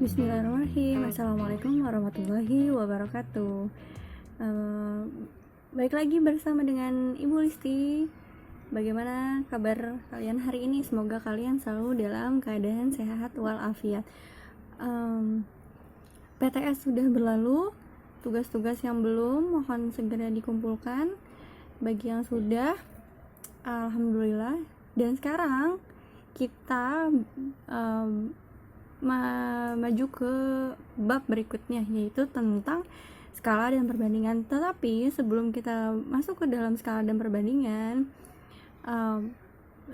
Bismillahirrahmanirrahim. Assalamualaikum warahmatullahi wabarakatuh. Baik lagi bersama dengan Ibu Listi. Bagaimana kabar kalian hari ini? Semoga kalian selalu dalam keadaan sehat walafiat. PTS sudah berlalu, tugas-tugas yang belum mohon segera dikumpulkan. Bagi yang sudah, alhamdulillah. Dan sekarang kita maju ke bab berikutnya, yaitu tentang skala dan perbandingan. Tetapi sebelum kita masuk ke dalam skala dan perbandingan,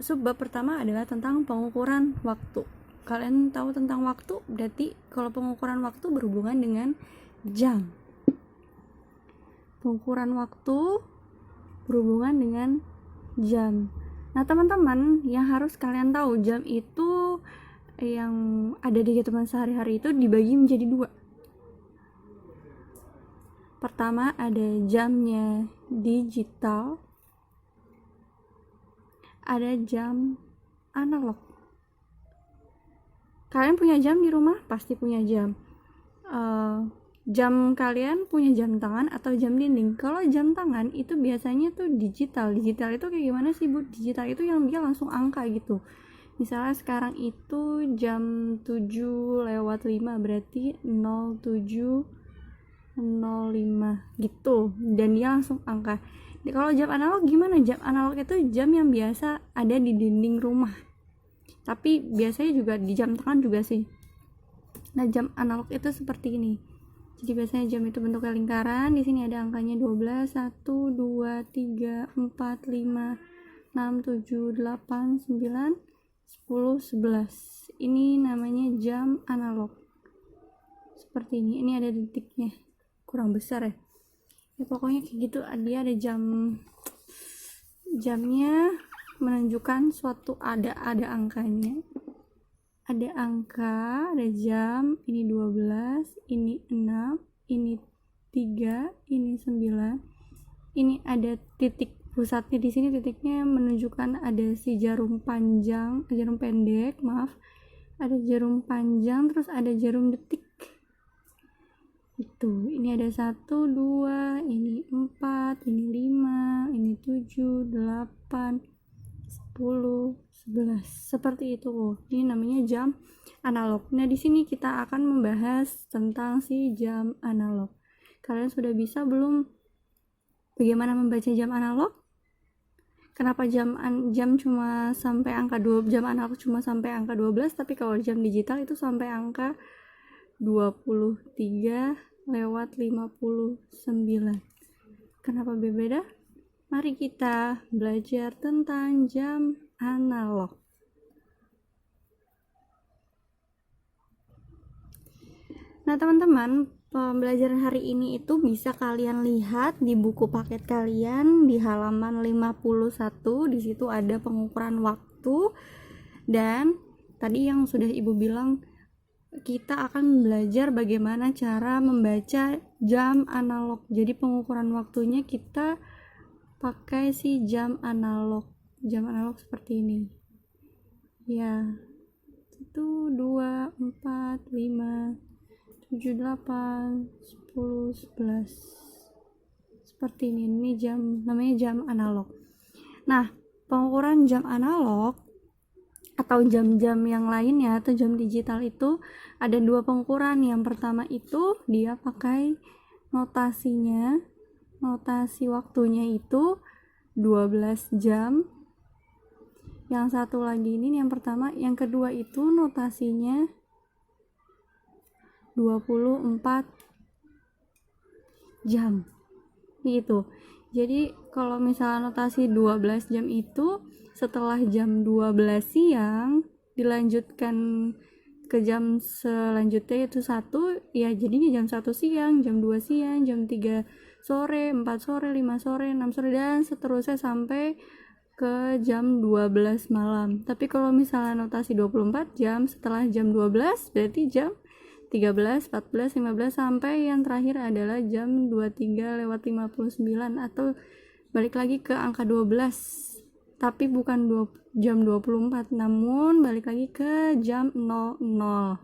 subbab pertama adalah tentang pengukuran waktu. Kalian tahu tentang waktu, berarti kalau pengukuran waktu berhubungan dengan jam. Pengukuran waktu berhubungan dengan jam. Nah, teman-teman, yang harus kalian tahu, jam itu yang ada di kehidupan sehari-hari itu dibagi menjadi dua. Pertama ada jamnya digital, ada jam analog. Kalian punya jam di rumah? Pasti punya jam. Jam kalian punya jam tangan atau jam dinding? Kalau jam tangan itu biasanya tuh digital. Digital itu kayak gimana sih, Bu? Digital itu yang dia langsung angka gitu. Misalnya sekarang itu jam 7:05, berarti 07:05 gitu, dan dia langsung angka. Kalau jam analog gimana? Jam analog itu jam yang biasa ada di dinding rumah, tapi biasanya juga di jam tangan juga sih. Nah, jam analog itu seperti ini. Jadi biasanya jam itu bentuknya lingkaran. Di sini ada angkanya 12, 1, 2, 3, 4, 5, 6, 7, 8, 9, 10, 11. Ini namanya jam analog. Seperti ini. Ini ada detiknya. Kurang besar ya. Ya pokoknya kayak gitu. Dia ada jamnya menunjukkan suatu ada angkanya. Ada angka, ada jam. Ini 12, ini 6, ini 3, ini 9. Ini ada titik pusatnya di sini, titiknya menunjukkan ada si jarum pendek, ada jarum panjang, terus ada jarum detik. Itu, ini ada 1, 2, ini 4, ini 5, ini 7, 8, 10, 11. Seperti itu. Ini namanya jam analog. Nah, di sini kita akan membahas tentang si jam analog. Kalian sudah bisa belum bagaimana membaca jam analog? Kenapa jam cuma sampai angka 2, jam analog cuma sampai angka 12, tapi kalau jam digital itu sampai angka 23:59. Kenapa berbeda? Mari kita belajar tentang jam analog. Nah, teman-teman, pembelajaran hari ini itu bisa kalian lihat di buku paket kalian di halaman 51. Di situ ada pengukuran waktu, dan tadi yang sudah Ibu bilang, kita akan belajar bagaimana cara membaca jam analog. Jadi pengukuran waktunya kita pakai si jam analog. Jam analog seperti ini. Ya. 1, 2, 4, 5, 7, 8, 10, 11. Seperti ini. Ini jam, namanya jam analog. Nah, pengukuran jam analog atau jam-jam yang lainnya atau jam digital itu ada dua pengukuran. Yang pertama itu dia pakai notasinya, notasi waktunya itu 12 jam. Yang satu lagi ini yang pertama, yang kedua itu notasinya 24 jam gitu. Jadi kalau misalnya notasi 12 jam itu setelah jam 12 siang dilanjutkan ke jam selanjutnya yaitu 1, ya jadinya jam 1 siang, jam 2 siang, jam 3 sore, 4 sore, 5 sore, 6 sore, dan seterusnya sampai ke jam 12 malam. Tapi kalau misalnya notasi 24 jam setelah jam 12 berarti jam 13, 14, 15 sampai yang terakhir adalah jam 23:59, atau balik lagi ke angka 12, tapi bukan jam 24, namun balik lagi ke jam 00.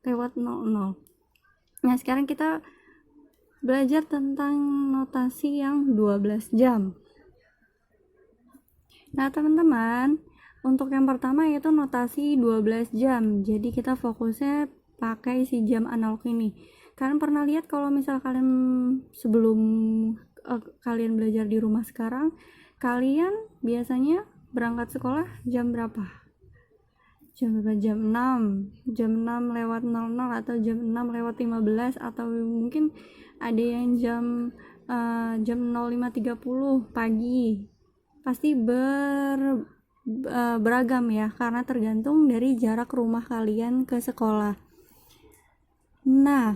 lewat 00. Nah, sekarang kita belajar tentang notasi yang 12 jam. Nah, teman-teman, untuk yang pertama yaitu notasi 12 jam. Jadi kita fokusnya pakai si jam analog ini. Kalian pernah lihat kalau misal kalian sebelum kalian belajar di rumah sekarang, kalian biasanya berangkat sekolah jam berapa? Jam 6 lewat 00 atau jam 6 lewat 15, atau mungkin ada yang jam 05.30 pagi. Pasti beragam ya, karena tergantung dari jarak rumah kalian ke sekolah. Nah,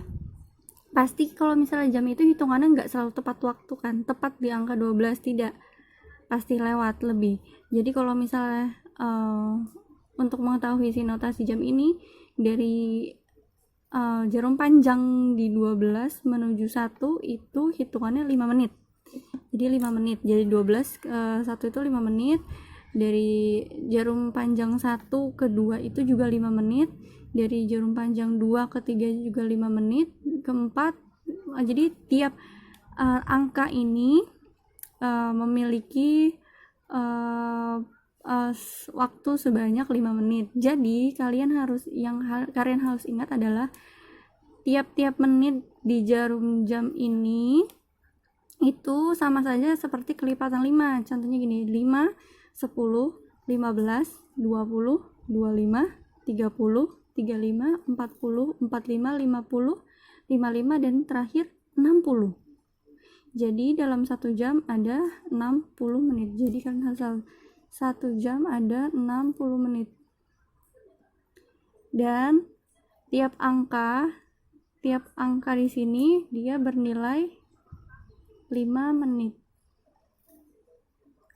pasti kalau misalnya jam itu hitungannya nggak selalu tepat waktu kan, tepat di angka 12, tidak, pasti lewat lebih. Jadi kalau misalnya untuk mengetahui si notasi jam ini, dari jarum panjang di 12 menuju 1 itu hitungannya 5 menit. Jadi 5 menit. Jadi 12 1 itu 5 menit. Dari jarum panjang 1 ke 2 itu juga 5 menit. Dari jarum panjang 2 ke 3 juga 5 menit. Ke 4, jadi tiap angka ini memiliki waktu sebanyak 5 menit. Jadi kalian harus ingat adalah tiap-tiap menit di jarum jam ini itu sama saja seperti kelipatan 5. Contohnya gini, 5, 10, 15, 20, 25, 30, 35, 40, 45, 50, 55, dan terakhir 60. Jadi dalam 1 jam ada 60 menit. Jadi kalian harus 1 jam ada 60 menit. Dan tiap angka di sini dia bernilai 5 menit.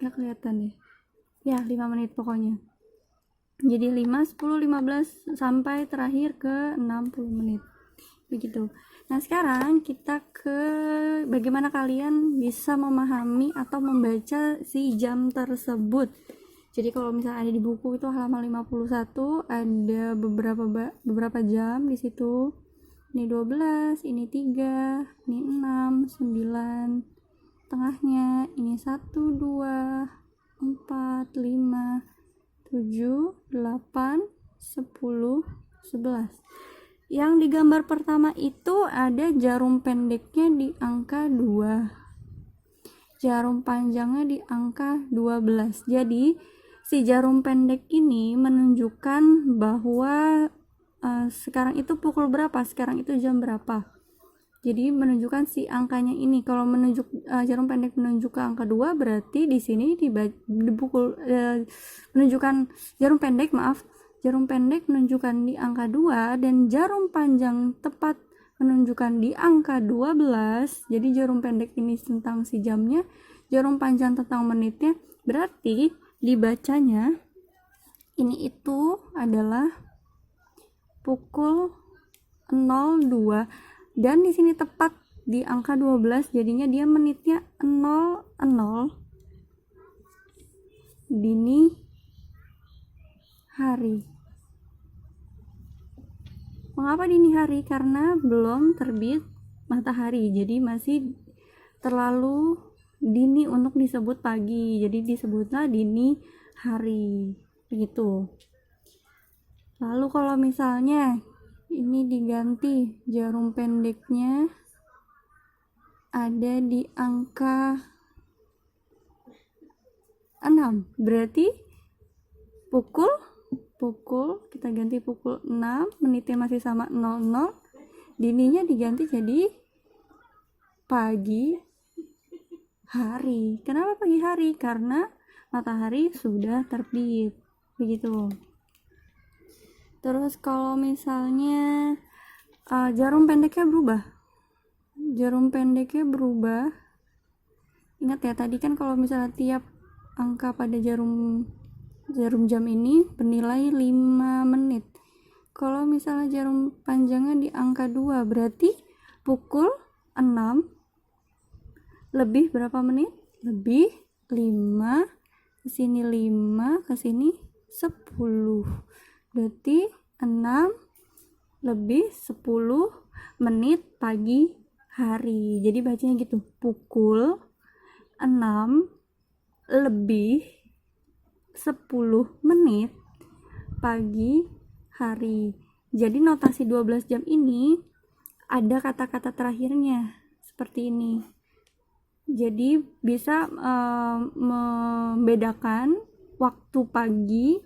Gak kelihatan deh. Ya, 5 menit pokoknya. Jadi 5, 10, 15 sampai terakhir ke 60 menit. Begitu. Nah, sekarang kita ke bagaimana kalian bisa memahami atau membaca si jam tersebut. Jadi kalau misalnya ada di buku itu halaman 51, ada beberapa jam di situ. Ini 12, ini 3, ini 6, 9, tengahnya, ini 1, 2, 4, 5, 7, 8, 10, 11. Yang di gambar pertama itu ada jarum pendeknya di angka 2. Jarum panjangnya di angka 12. Jadi si jarum pendek ini menunjukkan bahwa sekarang itu pukul berapa, sekarang itu jam berapa. Jadi menunjukkan si angkanya ini. Kalau jarum pendek menunjuk ke angka 2, berarti di sini menunjukkan jarum pendek menunjukkan di angka 2, dan jarum panjang tepat menunjukkan di angka 12. Jadi jarum pendek ini tentang si jamnya, jarum panjang tentang menitnya. Berarti dibacanya ini itu adalah pukul 02, dan di sini tepat di angka 12, jadinya dia menitnya 00 dini hari. Mengapa dini hari? Karena belum terbit matahari, jadi masih terlalu dini untuk disebut pagi, jadi disebutlah dini hari, begitu. Lalu kalau misalnya ini diganti jarum pendeknya ada di angka 6, berarti pukul kita ganti pukul 6, menitnya masih sama 00, dininya diganti jadi pagi hari. Kenapa pagi hari? Karena matahari sudah terbit, begitu. Terus kalau misalnya jarum pendeknya berubah, ingat ya tadi kan kalau misalnya tiap angka pada jarum jam ini bernilai 5 menit. Kalau misalnya jarum panjangnya di angka 2, berarti pukul 6 lebih berapa menit? Lebih 5, kesini 5, kesini 10. Berarti 6 lebih 10 menit pagi hari. Jadi bacanya gitu, pukul 6 lebih 10 menit pagi hari. Jadi notasi 12 jam ini ada kata-kata terakhirnya seperti ini. Jadi bisa membedakan waktu pagi,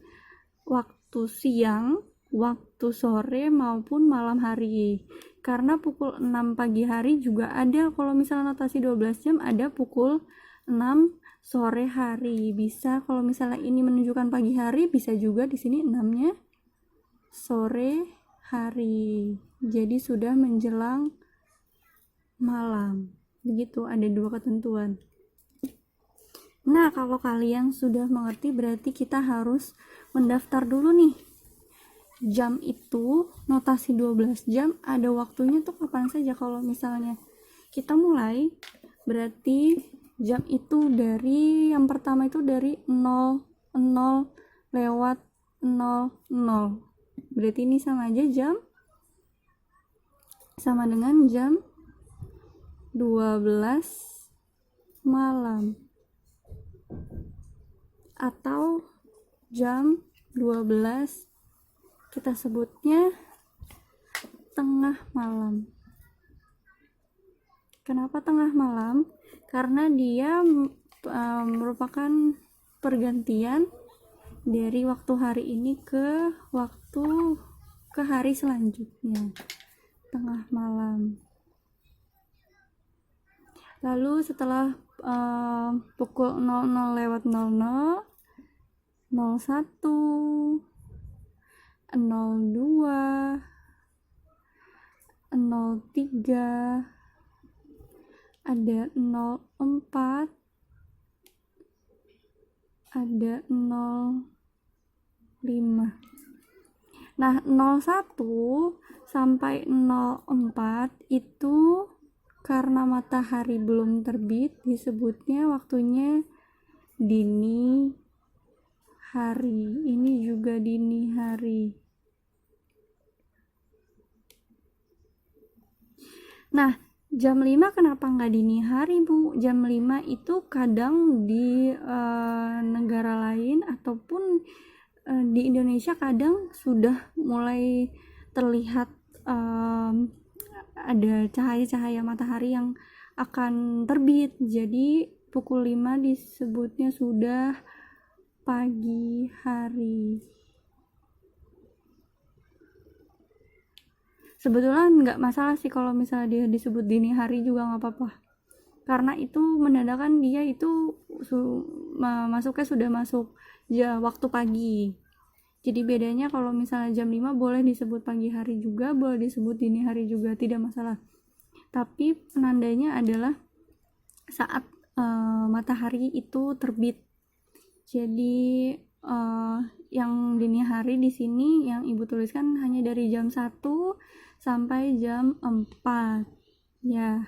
waktu siang, waktu sore maupun malam hari. Karena pukul 6 pagi hari juga ada, kalau misalnya notasi 12 jam ada pukul 6 sore hari. Bisa kalau misalnya ini menunjukkan pagi hari, bisa juga di sini 6-nya sore hari. Jadi sudah menjelang malam. Begitu, ada 2 ketentuan. Nah, kalau kalian sudah mengerti, berarti kita harus mendaftar dulu nih. Jam itu, notasi 12 jam, ada waktunya tuh kapan saja. Kalau misalnya kita mulai, berarti jam itu dari, yang pertama itu dari 00 lewat 00. Berarti ini sama aja sama dengan jam 12 malam. Atau jam 12, kita sebutnya tengah malam. Kenapa tengah malam? Karena dia merupakan pergantian dari waktu hari ini ke hari selanjutnya, tengah malam. Lalu setelah pukul 00 lewat 00, 01, 02, 03, ada 04, ada 05. Nah, 01 sampai 04 itu karena matahari belum terbit, disebutnya waktunya dini hari. Ini juga dini hari. Nah, jam 5 kenapa nggak dini hari, Bu? Jam 5 itu kadang di negara lain ataupun di Indonesia kadang sudah mulai terlihat ada cahaya-cahaya matahari yang akan terbit. Jadi pukul 5 disebutnya sudah pagi hari. Sebetulnya nggak masalah sih kalau misalnya dia disebut dini hari, juga nggak apa-apa, karena itu menandakan dia itu masuknya sudah masuk waktu pagi. Jadi bedanya kalau misalnya jam 5 boleh disebut pagi hari juga, boleh disebut dini hari juga, tidak masalah. Tapi penandanya adalah saat matahari itu terbit. Jadi yang dini hari di sini yang Ibu tuliskan hanya dari jam 1 sampai jam 4. Ya.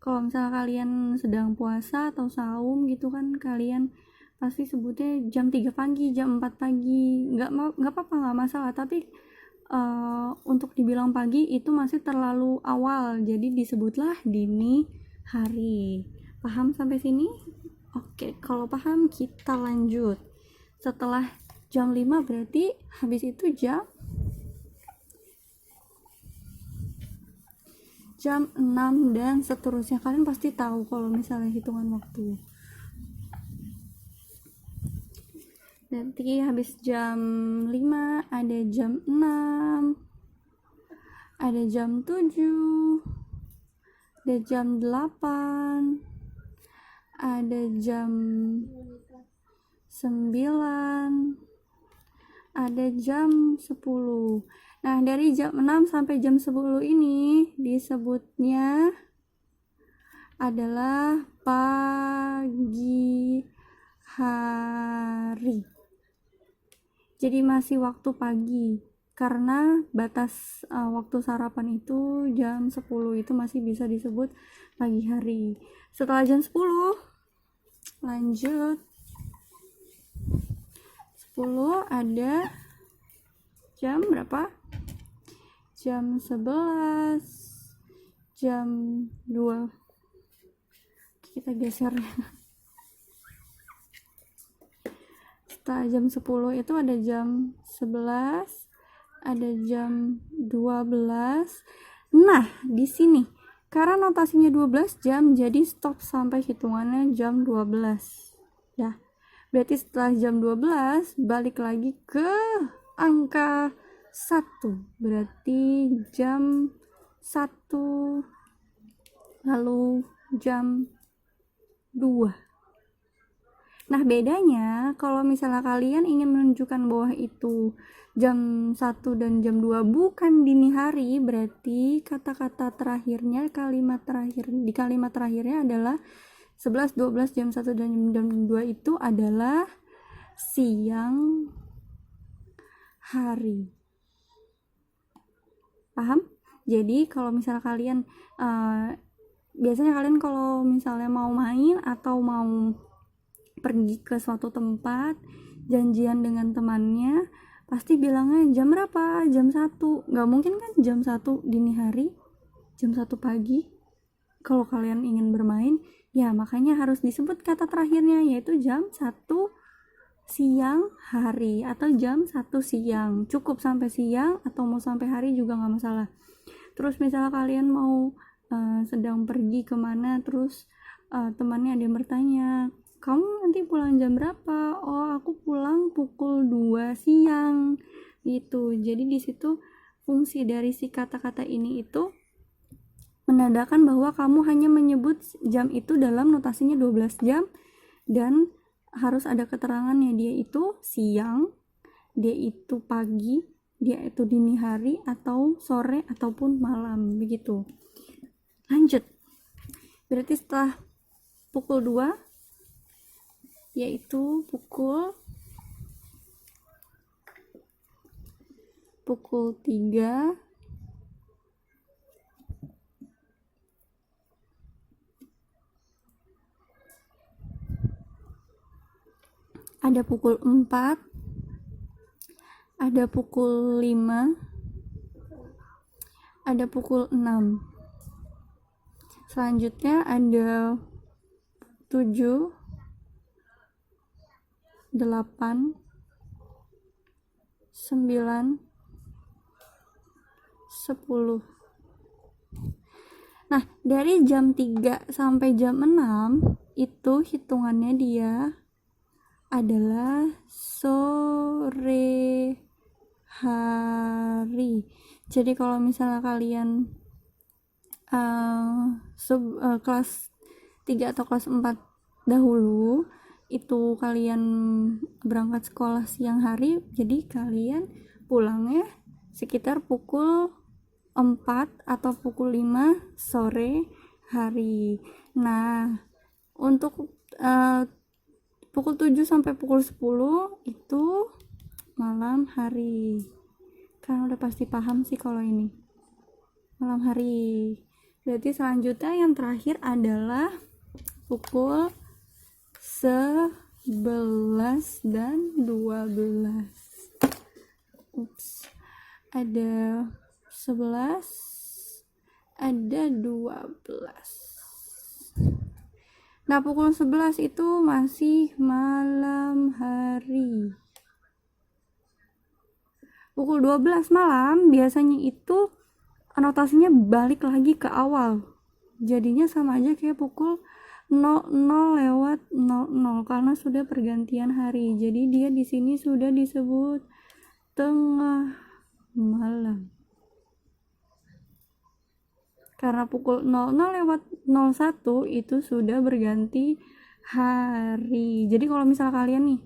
Kalau misalnya kalian sedang puasa atau saum gitu kan, kalian pasti sebutnya jam 3 pagi, jam 4 pagi. Nggak apa-apa, nggak masalah. Tapi untuk dibilang pagi itu masih terlalu awal. Jadi disebutlah dini hari. Paham sampai sini? Oke, kalau paham kita lanjut. Setelah jam 5 berarti habis itu jam 6 dan seterusnya. Kalian pasti tahu kalau misalnya hitungan waktu. Nanti habis jam 5 ada jam 6, ada jam 7, ada jam 8, ada jam 9, ada jam 10. Nah, dari jam 6 sampai jam 10 ini disebutnya adalah pagi hari. Jadi masih waktu pagi, karena batas waktu sarapan itu jam 10, itu masih bisa disebut pagi hari. Setelah jam 10 lanjut 10 ada jam berapa? jam 11, jam 2. Kita geser. Setelah jam 10 itu ada jam 11, ada jam 12. Nah, di sini karena notasinya 12 jam, jadi stop sampai hitungannya jam 12. Ya. Berarti setelah jam 12 balik lagi ke angka 1. Berarti jam 1, lalu jam 2. Nah, bedanya kalau misalnya kalian ingin menunjukkan bahwa itu jam 1 dan jam 2 bukan dini hari, berarti kata-kata terakhirnya, di kalimat terakhirnya adalah 11, 12, jam 1 dan jam 2 itu adalah siang hari. Paham? Jadi kalau misalnya kalian biasanya kalian kalau misalnya mau main atau mau pergi ke suatu tempat, janjian dengan temannya, pasti bilangnya jam berapa? Jam 1. Nggak mungkin kan jam 1 dini hari, jam 1 pagi. Kalau kalian ingin bermain, ya makanya harus disebut kata terakhirnya, yaitu jam 1 siang hari atau jam 1 siang. Cukup sampai siang atau mau sampai hari juga nggak masalah. Terus misalnya kalian mau sedang pergi kemana, terus temannya ada yang bertanya, kamu nanti pulang jam berapa? Oh, aku pulang pukul 2 siang gitu. Jadi di situ fungsi dari si kata-kata ini itu menandakan bahwa kamu hanya menyebut jam itu dalam notasinya 12 jam dan harus ada keterangannya, dia itu siang, dia itu pagi, dia itu dini hari atau sore ataupun malam begitu. Lanjut. Berarti setelah pukul 2 yaitu pukul 3, ada pukul 4, ada pukul 5, ada pukul 6. Selanjutnya ada 7, 8, 9, 10. Nah, dari jam 3 sampai jam 6 itu hitungannya dia adalah sore hari. Jadi kalau misalnya kalian kelas 3 atau kelas 4 dahulu itu kalian berangkat sekolah siang hari, jadi kalian pulangnya sekitar pukul 4 atau pukul 5 sore hari. Nah, untuk pukul 7 sampai pukul 10 itu malam hari. Kan udah pasti paham sih kalau ini malam hari. Berarti selanjutnya yang terakhir adalah pukul 11 dan 12. Ada 11, ada 12. Nah, pukul 11 itu masih malam hari. Pukul 12 malam biasanya itu anotasinya balik lagi ke awal. Jadinya sama aja kayak pukul 00:00 karena sudah pergantian hari. Jadi dia di sini sudah disebut tengah malam. Karena pukul 00:01 itu sudah berganti hari. Jadi kalau misal kalian nih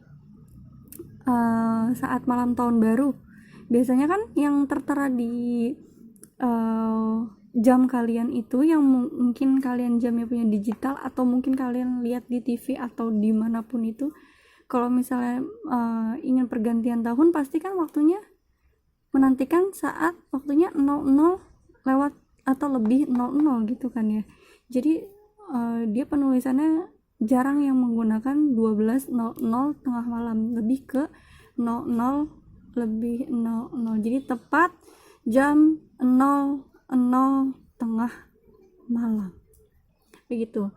saat malam tahun baru, biasanya kan yang tertera di jam kalian itu yang mungkin kalian jamnya punya digital atau mungkin kalian lihat di TV atau dimanapun itu, kalau misalnya ingin pergantian tahun pasti kan waktunya menantikan saat waktunya 00 lewat atau lebih 00 gitu kan ya. Jadi dia penulisannya jarang yang menggunakan 12:00 tengah malam, lebih ke 00 lebih 00. Jadi tepat jam 00 tengah malam. Begitu.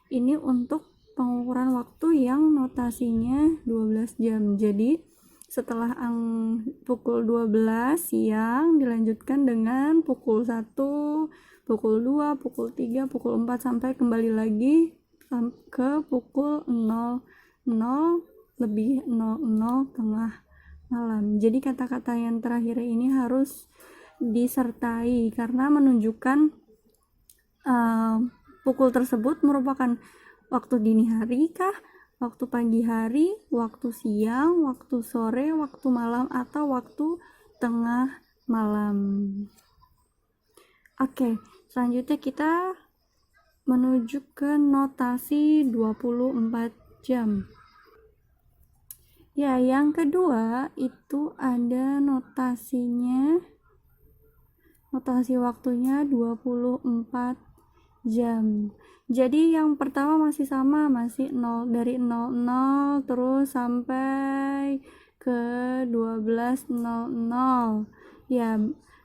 Ini untuk pengukuran waktu yang notasinya 12 jam. Jadi setelah pukul 12 siang dilanjutkan dengan pukul 1, pukul 2, pukul 3, pukul 4 sampai kembali lagi ke pukul 00 lebih 00 tengah malam. Jadi kata-kata yang terakhir ini harus disertai karena menunjukkan pukul tersebut merupakan waktu dini hari kah, waktu pagi hari, waktu siang, waktu sore, waktu malam, atau waktu tengah malam. Oke, selanjutnya kita menuju ke notasi 24 jam. Ya, yang kedua itu ada notasinya, notasi waktunya 24 jam. Jadi yang pertama masih sama, masih 0, dari 00 terus sampai ke 12.00 ya.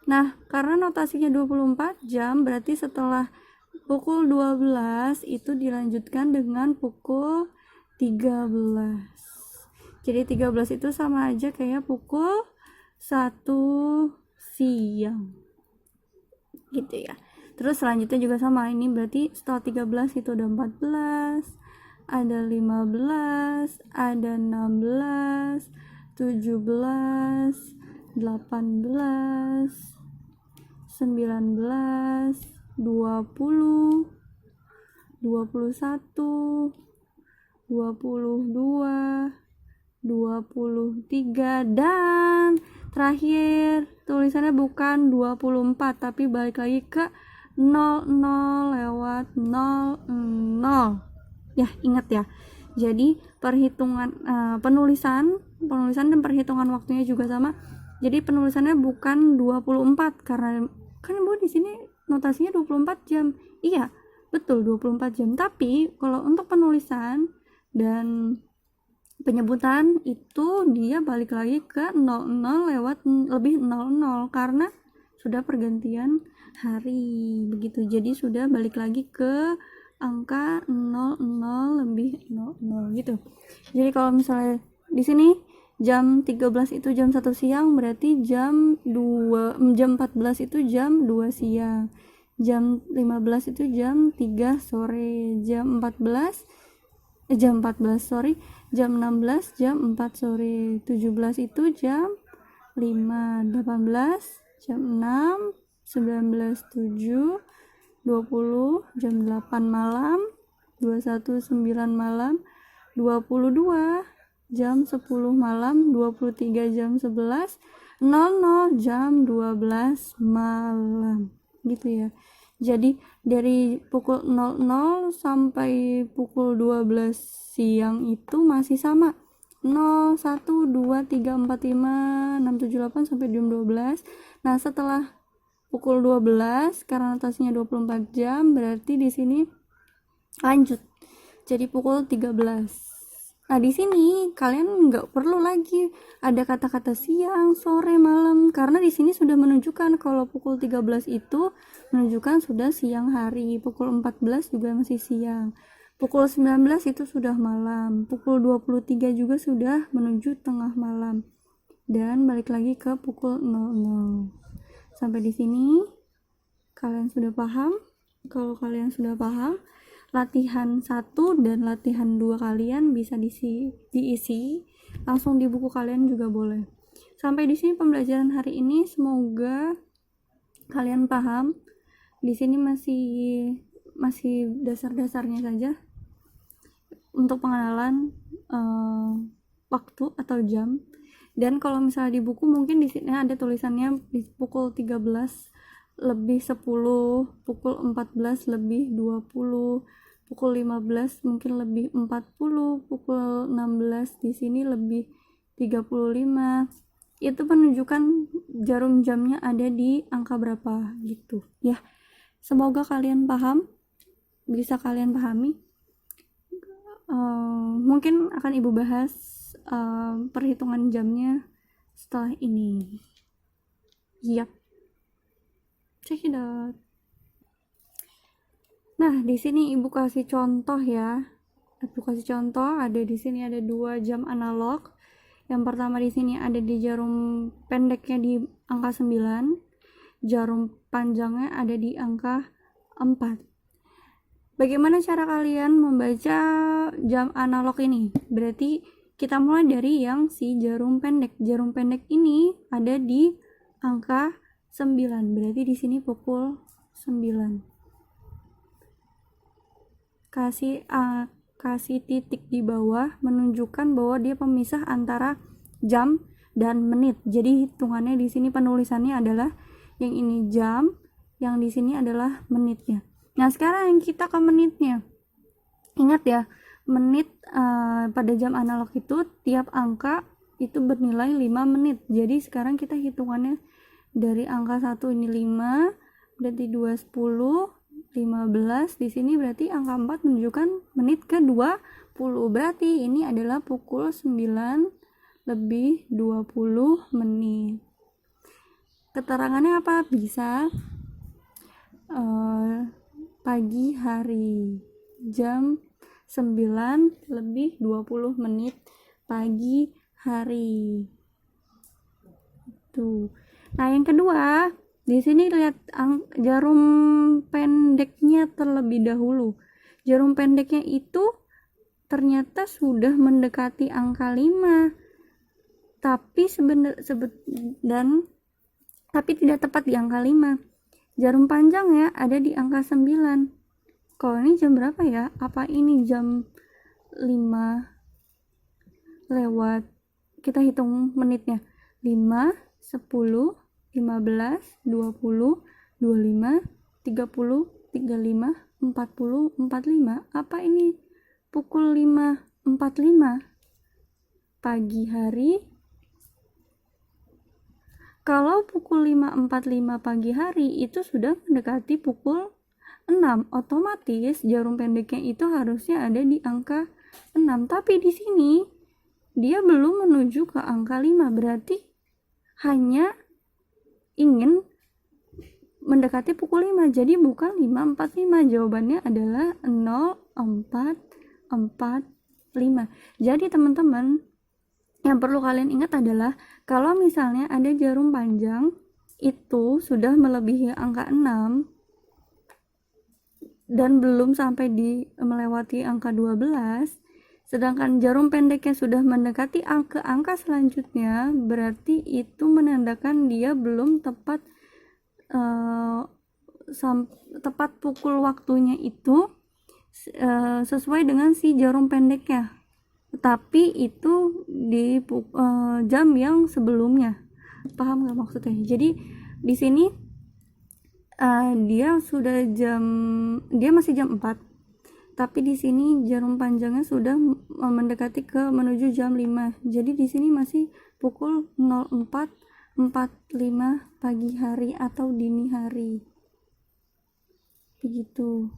Nah, karena notasinya 24 jam berarti setelah pukul 12 itu dilanjutkan dengan pukul 13. Jadi 13 itu sama aja kayak pukul 1 siang gitu ya. Terus selanjutnya juga sama, ini berarti setelah 13 itu ada 14, ada 15, ada 16, 17, 18, 19, 20, 21, 22, 23, dan terakhir tulisannya bukan 24 tapi balik lagi ke 00 lewat 00 ya, ingat ya. Jadi perhitungan penulisan dan perhitungan waktunya juga sama. Jadi penulisannya bukan 24 karena kan Bu di sini notasinya 24 jam. Iya, betul 24 jam. Tapi kalau untuk penulisan dan penyebutan itu dia balik lagi ke 00 lewat lebih 00 karena sudah pergantian hari begitu. Jadi sudah balik lagi ke angka 00 lebih 00 gitu. Jadi kalau misalnya di sini jam 13 itu jam 1 siang, berarti jam 14 itu jam 2 siang. Jam 15 itu jam 3 sore. Jam 14 sorry, jam 16 jam 4 sore. 17 itu jam 5, 18 jam 6, 19 7, 20 jam 8 malam, 21 9 malam, 22 jam 10 malam, 23 jam 11, 00 jam 12 malam gitu ya. Jadi dari pukul 00 sampai pukul 12 siang itu masih sama, 0, 1, 2, 3, 4, 5, 6, 7, 8 sampai jam 12. Nah, setelah pukul 12 karena notasinya 24 jam berarti di sini lanjut jadi pukul 13. Nah, di sini kalian nggak perlu lagi ada kata-kata siang, sore, malam karena di sini sudah menunjukkan kalau pukul 13 itu menunjukkan sudah siang hari, pukul 14 juga masih siang. Pukul 19 itu sudah malam, pukul 23 juga sudah menuju tengah malam. Dan balik lagi ke pukul 00. Sampai di sini kalian sudah paham? Kalau kalian sudah paham, latihan 1 dan latihan 2 kalian bisa diisi langsung di buku kalian juga boleh. Sampai di sini pembelajaran hari ini, semoga kalian paham. Di sini masih dasar-dasarnya saja untuk pengenalan waktu atau jam. Dan kalau misalnya di buku mungkin di sini ada tulisannya di pukul 13 lebih 10, pukul 14 lebih 20, pukul 15 mungkin lebih 40, pukul 16 di sini lebih 35. Itu menunjukkan jarum jamnya ada di angka berapa gitu ya. Semoga kalian paham, bisa kalian pahami. Mungkin akan ibu bahas perhitungan jamnya setelah ini. Yap. Check it out. Nah, di sini Ibu kasih contoh ya. Ibu kasih contoh, ada di sini ada 2 jam analog. Yang pertama di sini ada di jarum pendeknya di angka 9, jarum panjangnya ada di angka 4. Bagaimana cara kalian membaca jam analog ini? Berarti kita mulai dari yang si jarum pendek. Jarum pendek ini ada di angka 9. Berarti di sini pukul 9. Kasih titik di bawah menunjukkan bahwa dia pemisah antara jam dan menit. Jadi hitungannya di sini penulisannya adalah yang ini jam, yang di sini adalah menitnya. Nah, sekarang kita ke menitnya. Ingat ya, menit pada jam analog itu tiap angka itu bernilai 5 menit. Jadi sekarang kita hitungannya dari angka 1 ini 5, berarti 2 10, 15. Di sini berarti angka 4 menunjukkan menit ke 20. Berarti ini adalah pukul 9 lebih 20 menit. Keterangannya apa? Bisa pagi hari, jam 9 lebih 20 menit pagi hari. Tuh. Nah, yang kedua, di sini lihat jarum pendeknya terlebih dahulu. Jarum pendeknya itu ternyata sudah mendekati angka 5. Tapi tapi tidak tepat di angka 5. Jarum panjangnya ada di angka 9. Kalau ini jam berapa ya? Apa ini jam 5 lewat, kita hitung menitnya, 5, 10, 15, 20, 25, 30, 35, 40, 45. Apa ini pukul 5.45 pagi hari? Kalau pukul 5.45 pagi hari itu sudah mendekati pukul 6. Otomatis jarum pendeknya itu harusnya ada di angka 6. Tapi di sini dia belum menuju ke angka 5. Berarti hanya ingin mendekati pukul 5. Jadi bukan 5.45. Jawabannya adalah 0.445. Jadi teman-teman, yang perlu kalian ingat adalah kalau misalnya ada jarum panjang itu sudah melebihi angka 6 dan belum sampai melewati angka 12, sedangkan jarum pendeknya sudah mendekati angka selanjutnya, berarti itu menandakan dia belum tepat tepat pukul waktunya itu sesuai dengan si jarum pendeknya, tapi itu di jam yang sebelumnya. Paham nggak maksudnya? Jadi di sini dia masih jam 4, tapi di sini jarum panjangnya sudah mendekati menuju jam 5. Jadi di sini masih pukul 04.45 pagi hari atau dini hari. Begitu.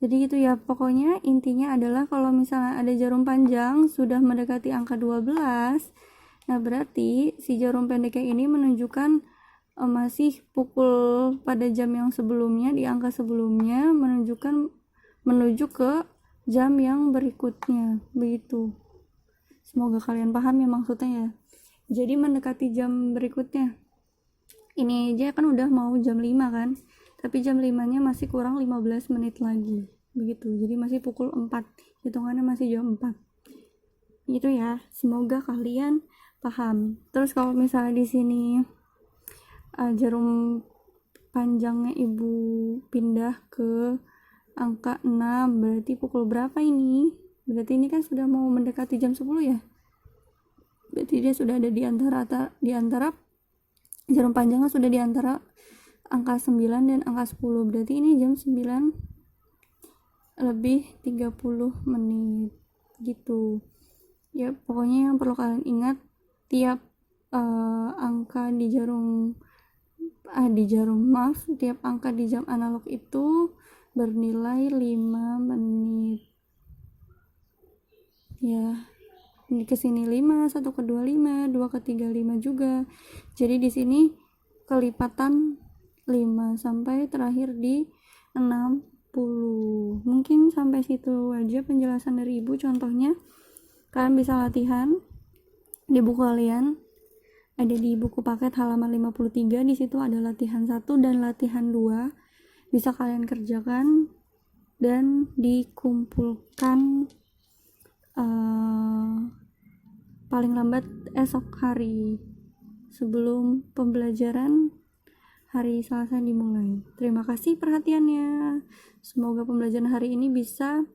Jadi gitu ya, pokoknya intinya adalah kalau misalnya ada jarum panjang sudah mendekati angka 12, nah berarti si jarum pendeknya ini menunjukkan masih pukul pada jam yang sebelumnya, di angka sebelumnya, menuju ke jam yang berikutnya. Begitu. Semoga kalian paham ya maksudnya ya. Jadi mendekati jam berikutnya. Ini aja kan udah mau jam 5 kan, tapi jam 5 nya masih kurang 15 menit lagi. Begitu. Jadi masih pukul 4. Hitungannya masih jam 4. Gitu ya. Semoga kalian paham. Terus kalau misalnya di sini jarum panjangnya Ibu pindah ke angka 6, berarti pukul berapa ini? Berarti ini kan sudah mau mendekati jam 10 ya. Berarti dia sudah ada di antara jarum panjangnya sudah di antara angka 9 dan angka 10. Berarti ini jam 9 lebih 30 menit gitu. Ya, pokoknya yang perlu kalian ingat, tiap angka tiap angka di jam analog itu bernilai 5 menit. Ya. Ini ke sini 5, 1 ke 2 5, 2 ke 3 5 juga. Jadi di sini kelipatan 5 sampai terakhir di 60. Mungkin sampai situ aja penjelasan dari Ibu. Contohnya kalian bisa latihan di buku kalian, ada di buku paket halaman 53. Di situ ada latihan 1 dan latihan 2, bisa kalian kerjakan dan dikumpulkan paling lambat esok hari sebelum pembelajaran hari Selasa dimulai. Terima kasih perhatiannya. Semoga pembelajaran hari ini bisa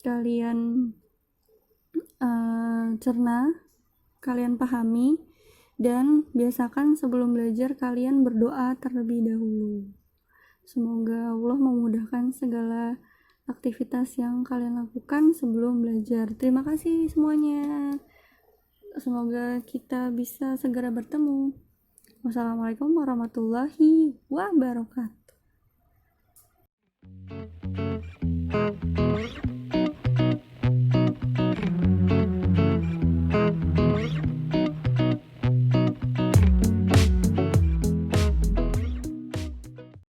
kalian cerna, kalian pahami, dan biasakan sebelum belajar kalian berdoa terlebih dahulu. Semoga Allah memudahkan segala aktivitas yang kalian lakukan sebelum belajar. Terima kasih semuanya. Semoga kita bisa segera bertemu. Wassalamualaikum warahmatullahi wabarakatuh.